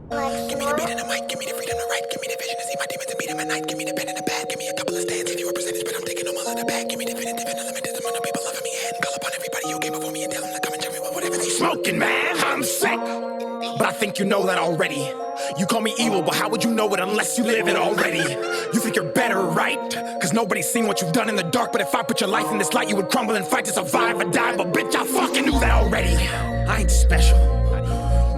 Give me the beat and the mic, give me the freedom to write, give me the vision to see my demons and beat them at night, give me the pen and the pad, give me a couple of stands, give you a percentage, but I'm taking them all in the bag, give me definitive and unlimited amount of people loving me and call upon everybody who came before me and tell them to come and tell me whatever they smoking, man, I'm sick, but I think you know that already. You call me evil, but how would you know it unless you live it already? You think you're better, right? Cause nobody's seen what you've done in the dark, but if I put your life in this light, you would crumble and fight to survive or die, but bitch, I fucking knew that already. I ain't special,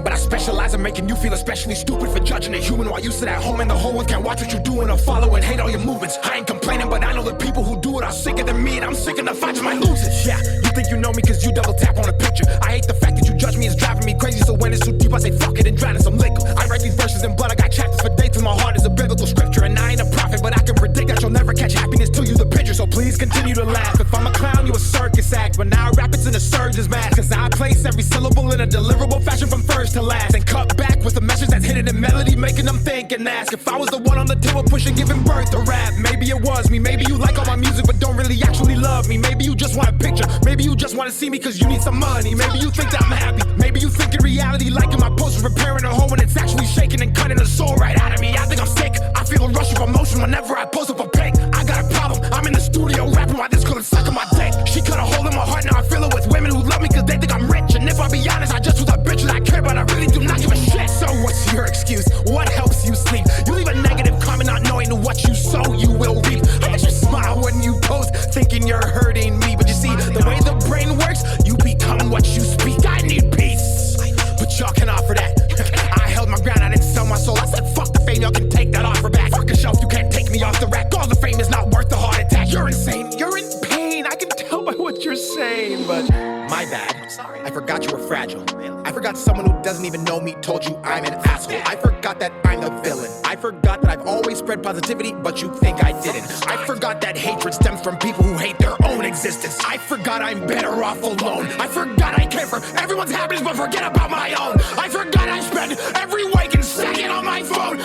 but I specialize in making you feel especially stupid for judging a human while you sit at home and the whole world can't watch what you're doing or follow and hate all your movements. I ain't complaining, but I know the people who do it are sicker than me, and I'm sick enough I just might lose it. Yeah, you think you know me cause you double tap on a picture. I hate the fact that you judge me, it's driving me crazy, so when it's too deep I say fuck it and drown in some liquor. I write these verses in blood, I got chapters for dates, and my heart is a biblical scripture. And I ain't a prophet, but I can predict that you'll never catch happiness till you the picture. So please continue to laugh. If I'm a clown, you a circus act, but now I rap it's in a surgeon's mask. Cause I place every syllable in a deliverable fashion from first to last, and cut back with a message that's hidden in melody, making them think and ask if I was the one on the table pushing, giving birth to rap. Maybe it was me, maybe you like all my music but don't really actually love me. Maybe you just want a picture, maybe you just want to see me cause you need some money. Maybe you think that I'm happy, maybe you think in reality liking my post for repairing a hole when it's actually shaking and cutting the soul right out of me. I think I'm sick, I feel a rush of emotion whenever I post up a pic. I got a problem, I'm in the studio rapping while this couldn't suck on my dick. She cut a hole in my heart, now I fill it with women who love me cause they think I'm rich. And if I be honest, I just was a bitch that I care about, I really do not give a shit. So what's your excuse? What helps you sleep? You leave a negative comment not knowing what you sow you will reap. I bet you smile when you post thinking you're hurting me, but you see the way the brain works, you become what you speak. I need peace, but y'all can offer that. I held my ground, I didn't sell my soul. I said fuck the fame, y'all can take that offer back. Fuck a shelf, you can't take me off the rack. All the fame is not worth the heart attack. You're insane, you're in pain, I can tell by what you're saying, but my bad. I forgot you were fragile. I forgot someone who doesn't even know me told you I'm an asshole. I forgot that I'm the villain. I forgot that I've always spread positivity, but you think I didn't. I forgot that hatred stems from people who hate their own existence. I forgot I'm better off alone. I forgot I care for everyone's happiness, but forget about my own. I forgot I spend every waking second on my phone.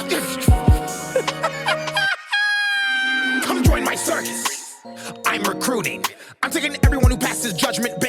Come join my circus. I'm recruiting. I'm taking everyone who passes judgment